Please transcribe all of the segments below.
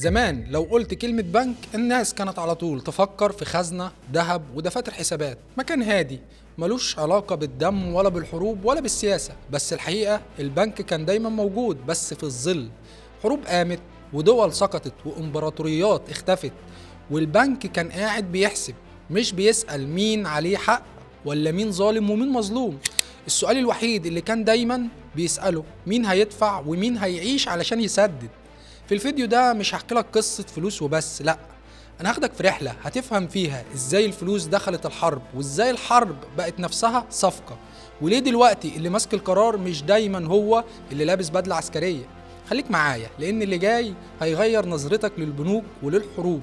زمان لو قلت كلمة بنك الناس كانت على طول تفكر في خزنة ذهب ودفاتر حسابات. مكان هادي ملوش علاقة بالدم ولا بالحروب ولا بالسياسة، بس الحقيقة البنك كان دايما موجود بس في الظل. حروب قامت ودول سقطت وامبراطوريات اختفت، والبنك كان قاعد بيحسب، مش بيسأل مين عليه حق ولا مين ظالم ومين مظلوم. السؤال الوحيد اللي كان دايما بيسأله مين هيدفع ومين هيعيش علشان يسدد. في الفيديو ده مش هحكي لك قصة فلوس وبس، لأ، أنا هاخدك في رحلة هتفهم فيها إزاي الفلوس دخلت الحرب وإزاي الحرب بقت نفسها صفقة، وليه دلوقتي اللي ماسك القرار مش دايما هو اللي لابس بدلة عسكرية. خليك معايا لأن اللي جاي هيغير نظرتك للبنوك وللحروب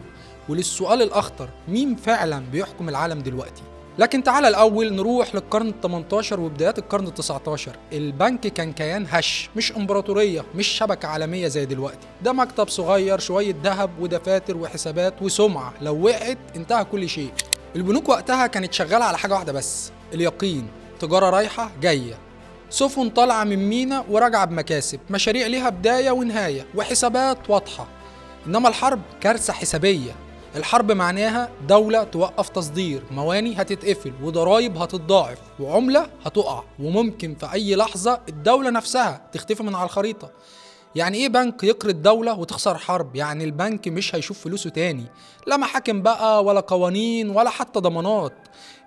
وللسؤال الأخطر، مين فعلا بيحكم العالم دلوقتي؟ لكن تعالى الأول نروح للقرن ال18 وبدايات القرن ال19. البنك كان كيان هش، مش إمبراطورية، مش شبكة عالمية زي دلوقتي. ده مكتب صغير، شوية ذهب ودفاتر وحسابات وسمعة، لو وقعت انتهى كل شيء. البنوك وقتها كانت شغالة على حاجة واحدة بس، اليقين. تجارة رايحة جاية، سفن طالعة من مينا وراجعة بمكاسب، مشاريع ليها بداية ونهاية وحسابات واضحة. إنما الحرب كارثة حسابية. الحرب معناها دولة توقف تصدير، مواني هتتقفل وضرايب هتتضاعف وعملة هتقع، وممكن في أي لحظة الدولة نفسها تختفي من على الخريطة. يعني إيه بنك يقرض دولة وتخسر حرب؟ يعني البنك مش هيشوف فلوسه تاني، لا محاكم بقى ولا قوانين ولا حتى ضمانات.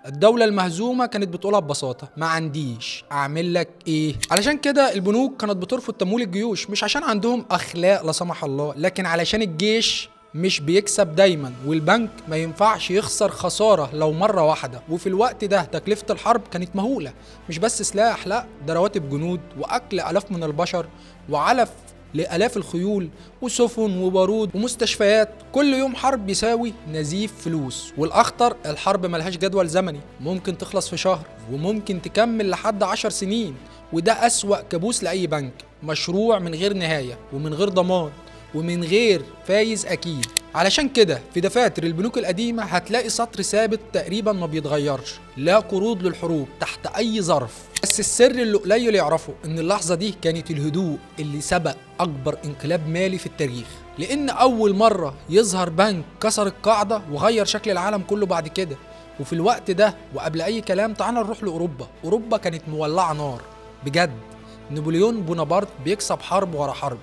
الدولة المهزومة كانت بتقولها ببساطة، ما عنديش أعمل لك إيه؟ علشان كده البنوك كانت بترفض تمويل الجيوش، مش عشان عندهم أخلاق لا سمح الله، لكن علشان الجيش مش بيكسب دايما، والبنك ما ينفعش يخسر خسارة لو مرة واحدة. وفي الوقت ده تكلفة الحرب كانت مهولة، مش بس سلاح، لا، ده رواتب جنود وأكل آلاف من البشر وعلف لآلاف الخيول وسفن وبارود ومستشفيات. كل يوم حرب بيساوي نزيف فلوس، والأخطر الحرب ملهاش جدول زمني، ممكن تخلص في شهر وممكن تكمل لحد 10 سنين، وده أسوأ كابوس لأي بنك. مشروع من غير نهاية ومن غير ضمان ومن غير فايز أكيد. علشان كده في دفاتر البنوك القديمة هتلاقي سطر ثابت تقريبا ما بيتغيرش، لا قروض للحروب تحت أي ظرف. بس السر اللي قليل يعرفه إن اللحظة دي كانت الهدوء اللي سبق أكبر انقلاب مالي في التاريخ، لأن أول مرة يظهر بنك كسر القاعدة وغير شكل العالم كله بعد كده. وفي الوقت ده وقبل أي كلام تعالى نروح لأوروبا. أوروبا كانت مولعة نار بجد. نابليون بونابرت بيكسب حرب ورا حرب،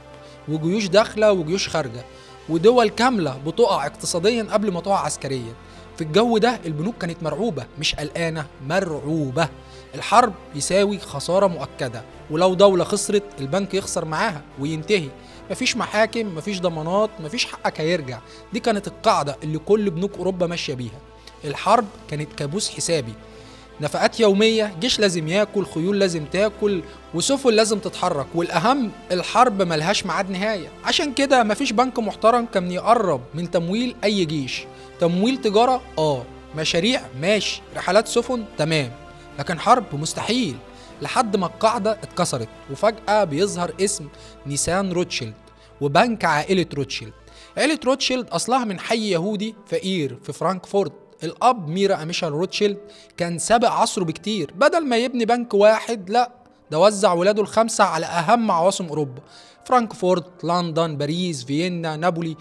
وجيوش داخلة وجيوش خارجة، ودول كاملة بتقع اقتصاديا قبل ما تقع عسكريا. في الجو ده البنوك كانت مرعوبة، مش قلقانة، مرعوبة. الحرب يساوي خسارة مؤكدة، ولو دولة خسرت البنك يخسر معاها وينتهي. مفيش محاكم، مفيش ضمانات، مفيش حقك هيرجع. دي كانت القاعدة اللي كل بنوك أوروبا ماشية بيها. الحرب كانت كابوس حسابي، نفقات يومية، جيش لازم ياكل، خيول لازم تاكل، وسفن لازم تتحرك، والأهم الحرب ملهاش ميعاد نهاية. عشان كده مفيش بنك محترم كان يقرب من تمويل أي جيش. تمويل تجارة مشاريع ماشي، رحلات سفن تمام، لكن حرب مستحيل. لحد ما القاعدة اتكسرت وفجأة بيظهر اسم نيسان روتشيلد وبنك عائلة روتشيلد. عائلة روتشيلد أصلها من حي يهودي فقير في فرانكفورت. الأب ميرا أميشال روتشيلد كان سابق عصره بكتير، بدل ما يبني بنك واحد لا، ده وزع ولاده الخمسة على أهم عواصم أوروبا، فرانكفورت، لندن، باريس، فيينا، نابولي.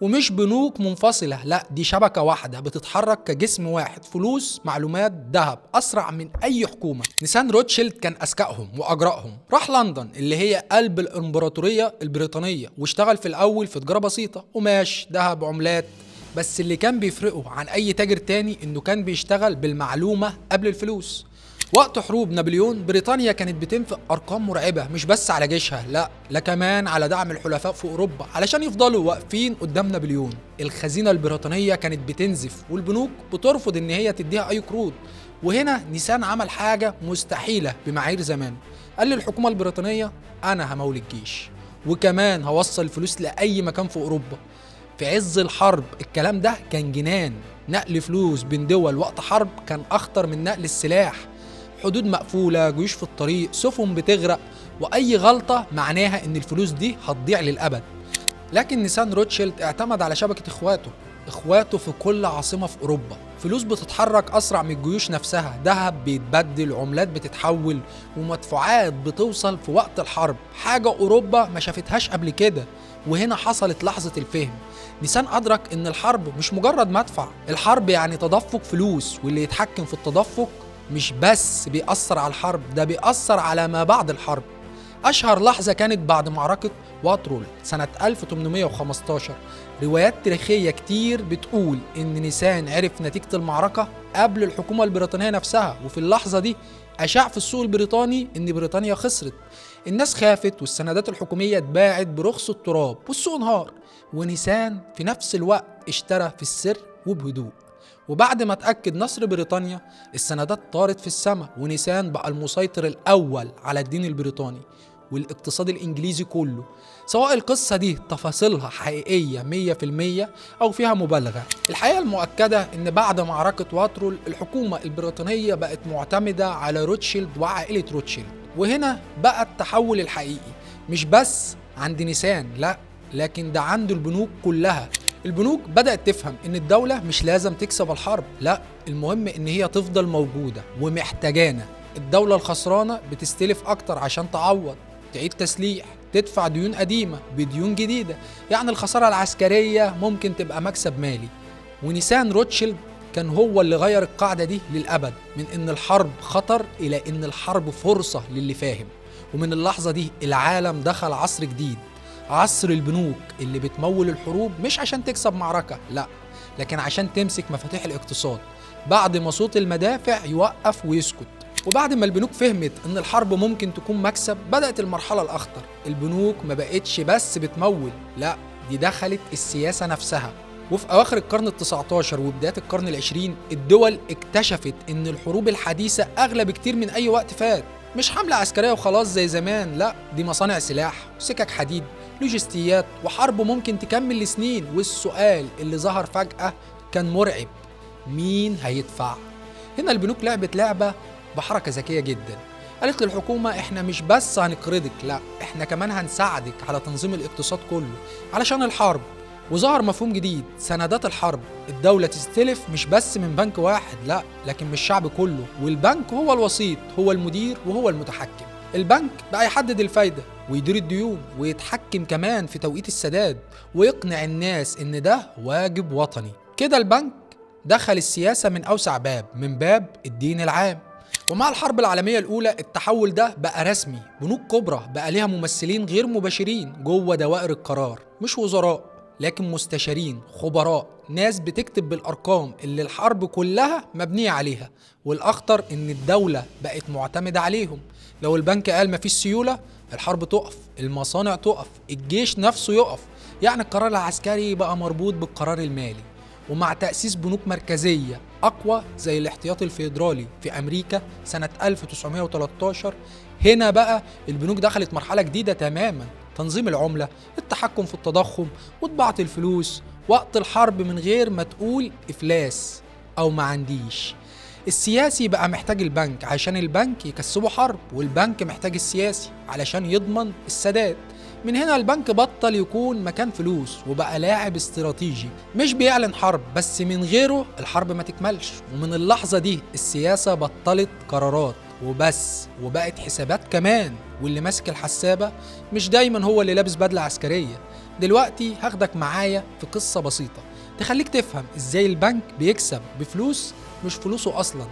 ومش بنوك منفصلة، لا، دي شبكة واحدة بتتحرك كجسم واحد، فلوس، معلومات، ذهب، أسرع من أي حكومة. نيسان روتشيلد كان أذكاهم وأجرأهم. راح لندن اللي هي قلب الإمبراطورية البريطانية واشتغل في الأول في تجارة بسيطة، قماش، ذهب، عملات. بس اللي كان بيفرقه عن أي تاجر تاني إنه كان بيشتغل بالمعلومة قبل الفلوس. وقت حروب نابليون بريطانيا كانت بتنفق أرقام مرعبة، مش بس على جيشها، لا كمان على دعم الحلفاء في أوروبا علشان يفضلوا واقفين قدام نابليون. الخزينة البريطانية كانت بتنزف والبنوك بترفض إن هي تديها أي قروض. وهنا نيسان عمل حاجة مستحيلة بمعايير زمان، قال للحكومة البريطانية أنا همول الجيش وكمان هوصل الفلوس لأي مكان في أوروبا. في عز الحرب الكلام ده كان جنان. نقل فلوس بين دول وقت حرب كان أخطر من نقل السلاح. حدود مقفولة، جيوش في الطريق، سفن بتغرق، وأي غلطة معناها إن الفلوس دي هتضيع للأبد. لكن نيسان روتشيلد اعتمد على شبكة إخواته في كل عاصمة في أوروبا. فلوس بتتحرك أسرع من الجيوش نفسها، ذهب بيتبدل، عملات بتتحول، ومدفوعات بتوصل في وقت الحرب، حاجة أوروبا ما شافتهاش قبل كده. وهنا حصلت لحظة الفهم. نيسان أدرك إن الحرب مش مجرد مدفع، الحرب يعني تدفق فلوس، واللي يتحكم في التدفق مش بس بيأثر على الحرب، ده بيأثر على ما بعد الحرب. أشهر لحظة كانت بعد معركة واترول سنة 1815. روايات تاريخية كتير بتقول إن نيسان عرف نتيجة المعركة قبل الحكومة البريطانية نفسها، وفي اللحظة دي أشاع في السوق البريطاني إن بريطانيا خسرت. الناس خافت والسندات الحكومية اتباعت برخص التراب والسوق انهار، ونيسان في نفس الوقت اشترى في السر وبهدوء. وبعد ما اتأكد نصر بريطانيا السندات طارت في السماء، ونيسان بقى المسيطر الأول على الدين البريطاني والاقتصاد الإنجليزي كله. سواء القصة دي تفاصيلها حقيقية 100% أو فيها مبالغة، الحقيقة المؤكدة إن بعد معركة واترول الحكومة البريطانية بقت معتمدة على روتشيلد وعائلة روتشيلد. وهنا بقى التحول الحقيقي، مش بس عند نيسان لا، لكن ده عنده البنوك كلها. البنوك بدأت تفهم إن الدولة مش لازم تكسب الحرب، لا، المهم إن هي تفضل موجودة ومحتاجانا. الدولة الخسرانة بتستلف أكتر عشان تعوض، تعيد تسليح، تدفع ديون قديمة بديون جديدة. يعني الخسارة العسكرية ممكن تبقى مكسب مالي. ونيسان روتشيلد كان هو اللي غير القاعدة دي للأبد، من إن الحرب خطر إلى إن الحرب فرصة للي فاهم. ومن اللحظة دي العالم دخل عصر جديد، عصر البنوك اللي بتمول الحروب مش عشان تكسب معركة لا، لكن عشان تمسك مفاتيح الاقتصاد بعد ما صوت المدافع يوقف ويسكت. وبعد ما البنوك فهمت ان الحرب ممكن تكون مكسب، بدأت المرحلة الأخطر. البنوك ما بقتش بس بتمول، لا، دي دخلت السياسة نفسها. وفي أواخر القرن ال19 وبداية القرن ال20 الدول اكتشفت ان الحروب الحديثة أغلى بكتير من أي وقت فات. مش حملة عسكرية وخلاص زي زمان، لا، دي مصانع سلاح، سكك حديد، لوجستيات، وحرب ممكن تكمل لسنين. والسؤال اللي ظهر فجأة كان مرعب: مين هيدفع؟ هنا البنوك لعبت لعبة بحركة ذكية جدا. قالت للحكومة احنا مش بس هنقرضك، لا، احنا كمان هنساعدك على تنظيم الاقتصاد كله علشان الحرب. وظهر مفهوم جديد، سندات الحرب. الدولة تستلف مش بس من بنك واحد، لا، لكن من الشعب كله، والبنك هو الوسيط، هو المدير وهو المتحكم. البنك بقى يحدد الفايدة ويدير الديون ويتحكم كمان في توقيت السداد ويقنع الناس ان ده واجب وطني. كده البنك دخل السياسة من أوسع باب، من باب الدين العام. ومع الحرب العالمية الأولى التحول ده بقى رسمي. بنوك كبرى بقى ليها ممثلين غير مباشرين جوه دوائر القرار، مش وزراء لكن مستشارين، خبراء، ناس بتكتب بالأرقام اللي الحرب كلها مبنية عليها. والأخطر إن الدولة بقت معتمدة عليهم. لو البنك قال مفيش سيولة، الحرب تقف، المصانع تقف، الجيش نفسه يقف. يعني القرار العسكري بقى مربوط بالقرار المالي. ومع تأسيس بنوك مركزية أقوى زي الاحتياطي الفيدرالي في أمريكا سنة 1913، هنا بقى البنوك دخلت مرحلة جديدة تماما: تنظيم العملة، التحكم في التضخم، وطباعة الفلوس وقت الحرب من غير ما تقول إفلاس أو ما عنديش. السياسي بقى محتاج البنك عشان البنك يكسبه حرب، والبنك محتاج السياسي علشان يضمن السداد. من هنا البنك بطل يكون مكان فلوس وبقى لاعب استراتيجي، مش بيعلن حرب بس من غيره الحرب ما تكملش. ومن اللحظة دي السياسة بطلت قرارات وبس وبقت حسابات كمان، واللي ماسك الحسابة مش دايما هو اللي لابس بدلة عسكرية. دلوقتي هاخدك معايا في قصة بسيطة تخليك تفهم ازاي البنك بيكسب بفلوس مش فلوسه أصلا.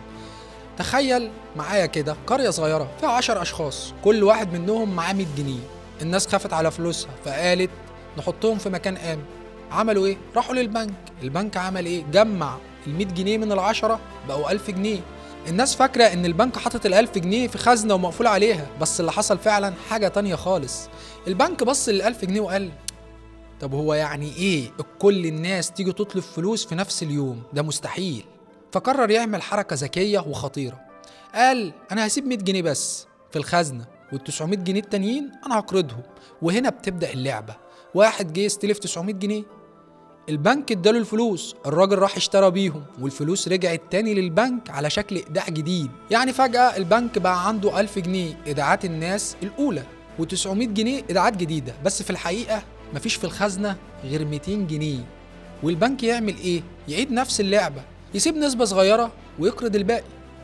تخيل معايا كده قرية صغيرة فيها 10 أشخاص، كل واحد منهم معاه 100 جنيه. الناس خافت على فلوسها فقالت نحطهم في مكان آمن. عملوا ايه؟ راحوا للبنك. البنك عمل ايه؟ جمع ال100 جنيه من ال10 بقوا 1000 جنيه. الناس فاكرة ان البنك حاطط ال1000 جنيه في خزنة ومقفول عليها، بس اللي حصل فعلا حاجة تانية خالص. البنك بص لل1000 جنيه وقال طب هو يعني ايه كل الناس تيجي تطلب فلوس في نفس اليوم؟ ده مستحيل. فقرر يعمل حركة ذكية وخطيرة. قال انا هسيب 100 جنيه بس في الخزنة، وال900 جنيه التانيين انا هقرضهم. وهنا بتبدأ اللعبة. واحد جه يستلف 900 جنيه، البنك اداله الفلوس، الراجل راح اشترى بيهم، والفلوس رجعت تاني للبنك على شكل ايداع جديد. يعني فجأة البنك بقى عنده 1000 جنيه ايداعات الناس الاولى و900 جنيه ايداعات جديدة، بس في الحقيقة مفيش في الخزنة غير 200 جنيه. والبنك يعمل ايه؟ يعيد نفس اللعبة، يسيب نسبة صغيرة ويقرض الباقي،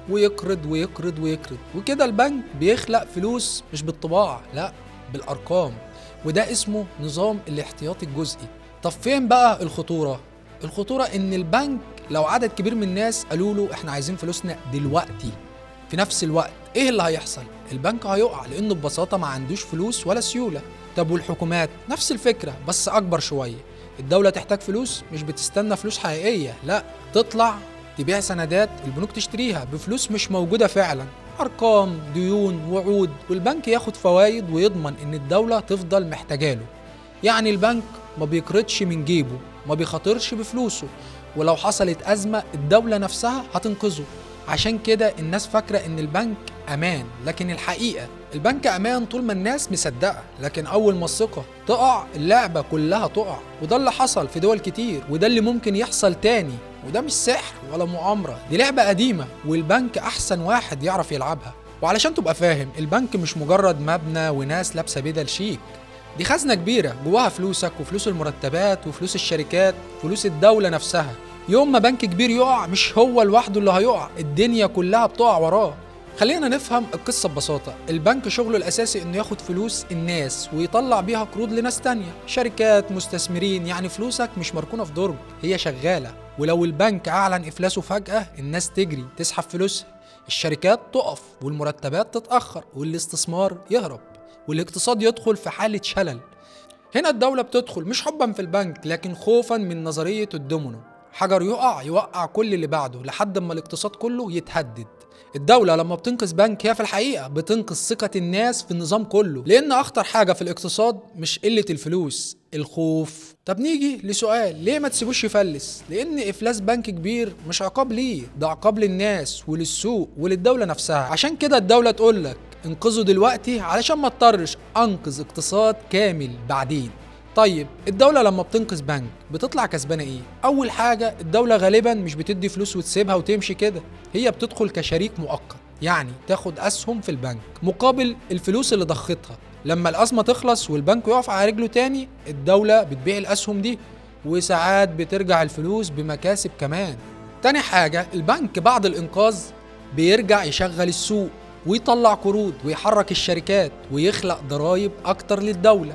ويقرض ويقرض ويقرض. وكده البنك بيخلق فلوس مش بالطباعة، لا، بالارقام، وده اسمه نظام الاحتياطي الجزئي. طب فين بقى الخطورة؟ الخطورة ان البنك لو عدد كبير من الناس قالوا له احنا عايزين فلوسنا دلوقتي في نفس الوقت، ايه اللي هيحصل؟ البنك هيقع لانه ببساطة ما عندوش فلوس ولا سيولة. طب والحكومات نفس الفكرة بس اكبر شوية. الدولة تحتاج فلوس مش بتستنى فلوس حقيقية، لا، تطلع تبيع سندات البنوك تشتريها بفلوس مش موجودة فعلا، ارقام، ديون، وعود، والبنك ياخد فوائد ويضمن ان الدولة تفضل محتاجاله. يعني البنك ما بيقرضش من جيبه، ما بيخاطرش بفلوسه، ولو حصلت أزمة الدولة نفسها هتنقذه. عشان كده الناس فاكرة إن البنك أمان، لكن الحقيقة البنك أمان طول ما الناس مصدقة، لكن أول ما الثقة تقع اللعبة كلها تقع. وده اللي حصل في دول كتير، وده اللي ممكن يحصل تاني. وده مش سحر ولا مؤامرة، دي لعبة قديمة والبنك أحسن واحد يعرف يلعبها. وعلشان تبقى فاهم، البنك مش مجرد مبنى وناس لابسة بدل شيك، دي خزنة كبيرة جواها فلوسك وفلوس المرتبات وفلوس الشركات، فلوس الدولة نفسها. يوم ما بنك كبير يقع مش هو لوحده اللي هيقع، الدنيا كلها بتقع وراه. خلينا نفهم القصة ببساطة. البنك شغله الأساسي إنه ياخد فلوس الناس ويطلع بيها قروض لناس تانية، شركات، مستثمرين. يعني فلوسك مش مركونة في درج، هي شغالة. ولو البنك أعلن إفلاسه فجأة الناس تجري تسحب فلوسها، الشركات تقف والمرتبات تتأخر والاستثمار يهرب والاقتصاد يدخل في حالة شلل. هنا الدولة بتدخل مش حبا في البنك، لكن خوفا من نظرية الدومينو، حجر يقع يوقع كل اللي بعده لحد ما الاقتصاد كله يتهدد. الدولة لما بتنقذ بنك هي في الحقيقة بتنقذ ثقة الناس في النظام كله، لأن أخطر حاجة في الاقتصاد مش قلة الفلوس، الخوف. طب نيجي لسؤال، ليه ما تسيبوش يفلس؟ لأن إفلاس بنك كبير مش عقاب ليه، ده عقاب للناس وللسوق وللدولة نفسها. عشان كده الدولة تقولك انقذه دلوقتي علشان ما اضطرش انقذ اقتصاد كامل بعدين. طيب الدولة لما بتنقذ بنك بتطلع كسبانة ايه؟ اول حاجة، الدولة غالبا مش بتدي فلوس وتسيبها وتمشي كده، هي بتدخل كشريك مؤقت، يعني تاخد اسهم في البنك مقابل الفلوس اللي ضختها. لما الازمة تخلص والبنك يقف على رجله تاني، الدولة بتبيع الاسهم دي، وساعات بترجع الفلوس بمكاسب كمان. تاني حاجة، البنك بعد الانقاذ بيرجع يشغل السوق ويطلع قروض ويحرك الشركات ويخلق ضرائب أكتر للدولة.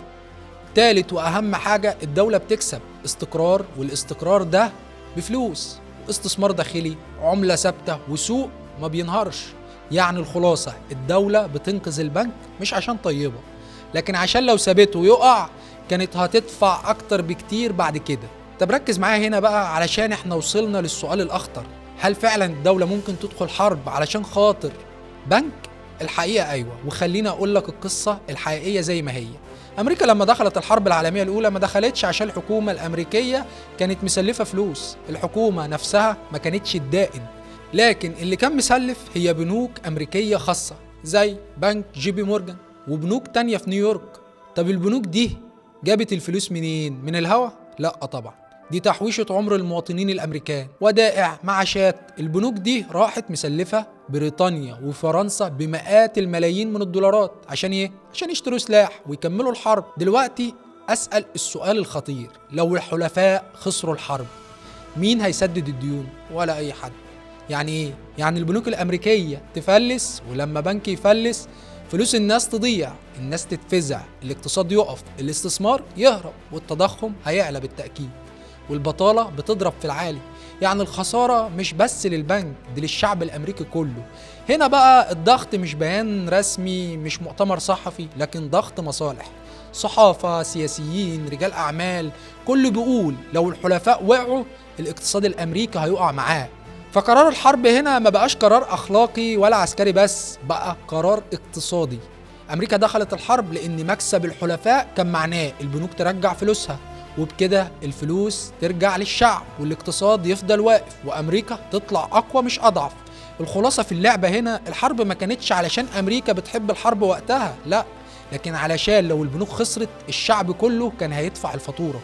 تالت وأهم حاجة، الدولة بتكسب استقرار، والاستقرار ده بفلوس، استثمار داخلي، عملة ثابتة، وسوق ما بينهارش. يعني الخلاصة، الدولة بتنقذ البنك مش عشان طيبة، لكن عشان لو سابته يقع كانت هتدفع أكتر بكتير بعد كده. طب ركز معايا هنا بقى علشان احنا وصلنا للسؤال الأخطر، هل فعلا الدولة ممكن تدخل حرب علشان خاطر بنك؟ الحقيقة أيوة، وخلينا أقول لك القصة الحقيقية زي ما هي. أمريكا لما دخلت الحرب العالمية الأولى ما دخلتش عشان الحكومة الأمريكية كانت مسلفة فلوس، الحكومة نفسها ما كانتش الدائن، لكن اللي كان مسلف هي بنوك أمريكية خاصة زي بنك جي بي مورجان وبنوك تانية في نيويورك. طب البنوك دي جابت الفلوس منين؟ من الهوا؟ لا طبعا، دي تحويشة عمر المواطنين الأمريكان، ودائع، معاشات. البنوك دي راحت مسلفة بريطانيا وفرنسا بمئات الملايين من الدولارات. عشان ايه؟ عشان يشتروا سلاح ويكملوا الحرب. دلوقتي أسأل السؤال الخطير، لو الحلفاء خسروا الحرب مين هيسدد الديون؟ ولا أي حد. يعني ايه؟ يعني البنوك الأمريكية تفلس، ولما بنك يفلس فلوس الناس تضيع، الناس تتفزع، الاقتصاد يقف، الاستثمار يهرب، والتضخم هيعلى بالتأكيد، والبطالة بتضرب في العالي. يعني الخسارة مش بس للبنك، دي للشعب الأمريكي كله. هنا بقى الضغط مش بيان رسمي، مش مؤتمر صحفي، لكن ضغط مصالح، صحافة، سياسيين، رجال أعمال، كله بيقول لو الحلفاء وقعوا الاقتصاد الأمريكي هيقع معاه. فقرار الحرب هنا ما بقاش قرار أخلاقي ولا عسكري بس، بقى قرار اقتصادي. أمريكا دخلت الحرب لأن مكسب الحلفاء كان معناه البنوك ترجع فلوسها، وبكده الفلوس ترجع للشعب والاقتصاد يفضل واقف وأمريكا تطلع أقوى مش أضعف. الخلاصة في اللعبة هنا، الحرب ما كانتش علشان أمريكا بتحب الحرب وقتها، لا، لكن علشان لو البنوك خسرت الشعب كله كان هيدفع الفاتورة.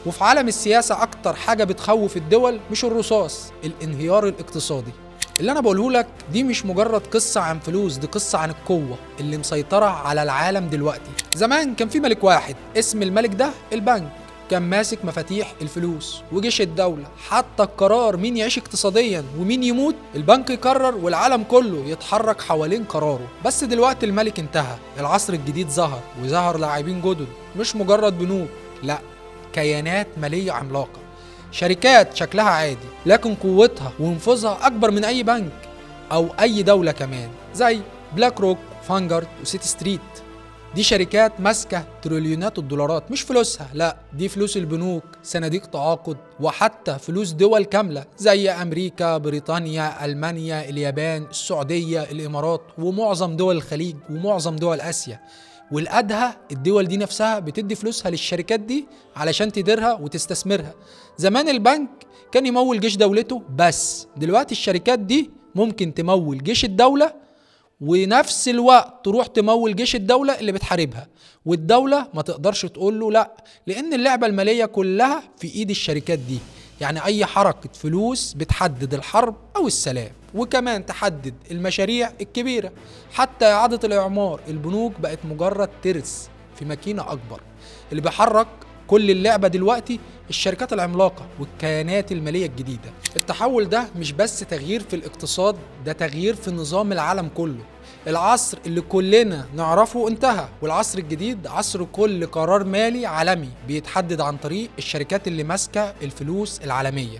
وفي عالم السياسة أكتر حاجة بتخوف الدول مش الرصاص، الانهيار الاقتصادي. اللي أنا بقوله لك دي مش مجرد قصة عن فلوس، دي قصة عن القوة اللي مسيطرة على العالم دلوقتي. زمان كان في ملك واحد، اسم الملك ده البنك. كان ماسك مفاتيح الفلوس وجيش الدولة. حتى القرار مين يعيش اقتصاديا ومين يموت البنك يقرر، والعالم كله يتحرك حوالين قراره. بس دلوقتي الملك انتهى، العصر الجديد ظهر، وظهر لاعبين جدد مش مجرد بنوك، لا، كيانات مالية عملاقة، شركات شكلها عادي لكن قوتها ونفوذها أكبر من أي بنك أو أي دولة كمان، زي بلاك روك، فانجارد، وسيتي ستريت. دي شركات ماسكة تريليونات الدولارات، مش فلوسها، لا، دي فلوس البنوك، صناديق تعاقد، وحتى فلوس دول كاملة زي أمريكا، بريطانيا، ألمانيا، اليابان، السعودية، الإمارات، ومعظم دول الخليج، ومعظم دول آسيا. والأدهى الدول دي نفسها بتدي فلوسها للشركات دي علشان تديرها وتستثمرها. زمان البنك كان يمول جيش دولته بس، دلوقتي الشركات دي ممكن تمول جيش الدولة ونفس الوقت تروح تمول جيش الدولة اللي بتحاربها، والدولة ما تقدرش تقول له لا، لأن اللعبة المالية كلها في إيد الشركات دي. يعني أي حركة فلوس بتحدد الحرب أو السلام، وكمان تحدد المشاريع الكبيرة. حتى إعادة الإعمار، البنوك بقت مجرد ترس في ماكينة أكبر. اللي بيحرك كل اللعبة دلوقتي الشركات العملاقة والكيانات المالية الجديدة. التحول ده مش بس تغيير في الاقتصاد، ده تغيير في نظام العالم كله. العصر اللي كلنا نعرفه انتهى، والعصر الجديد عصر كل قرار مالي عالمي بيتحدد عن طريق الشركات اللي ماسكة الفلوس العالمية.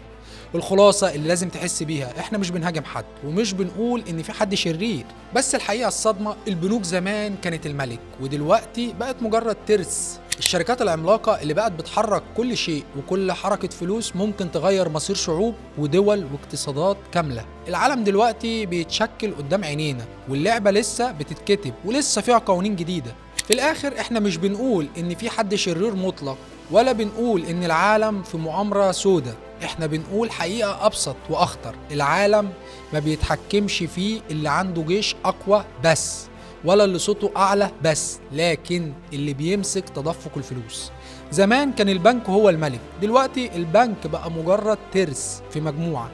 والخلاصة اللي لازم تحس بيها، احنا مش بنهاجم حد ومش بنقول ان في حد شرير، بس الحقيقة الصدمة، البنوك زمان كانت الملك ودلوقتي بقت مجرد ترس. الشركات العملاقة اللي بقت بتحرك كل شيء، وكل حركة فلوس ممكن تغير مصير شعوب ودول واقتصادات كاملة. العالم دلوقتي بيتشكل قدام عينينا، واللعبة لسه بتتكتب ولسه فيها قوانين جديدة. في الآخر احنا مش بنقول ان في حد شرير مطلق، ولا بنقول ان العالم في مؤامرة سودة. احنا بنقول حقيقة ابسط واخطر، العالم ما بيتحكمش فيه اللي عنده جيش اقوى بس، ولا اللي صوته اعلى بس، لكن اللي بيمسك تدفق الفلوس. زمان كان البنك هو الملك، دلوقتي البنك بقى مجرد ترس في مجموعة،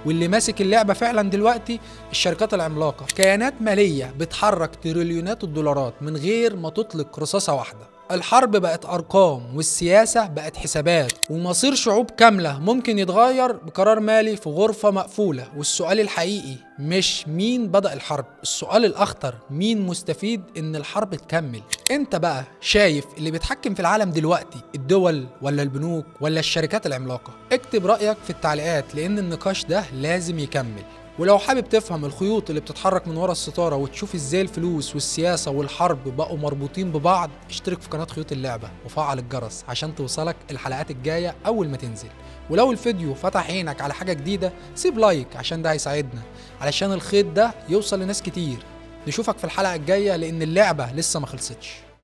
واللي ماسك اللعبة فعلا دلوقتي الشركات العملاقة، كيانات مالية بتحرك تريليونات الدولارات من غير ما تطلق رصاصة واحدة. الحرب بقت أرقام، والسياسة بقت حسابات، ومصير شعوب كاملة ممكن يتغير بقرار مالي في غرفة مقفولة. والسؤال الحقيقي مش مين بدأ الحرب، السؤال الأخطر مين مستفيد إن الحرب تكمل. أنت بقى شايف اللي بيتحكم في العالم دلوقتي الدول ولا البنوك ولا الشركات العملاقة؟ اكتب رأيك في التعليقات، لأن النقاش ده لازم يكمل. ولو حابب تفهم الخيوط اللي بتتحرك من ورا الستارة وتشوف ازاي الفلوس والسياسة والحرب بقوا مربوطين ببعض، اشترك في قناة خيوط اللعبة وفعل الجرس عشان توصلك الحلقات الجاية أول ما تنزل. ولو الفيديو فتح عينك على حاجة جديدة سيب لايك عشان ده هيساعدنا، علشان الخيط ده يوصل لناس كتير. نشوفك في الحلقة الجاية، لأن اللعبة لسه ما خلصتش.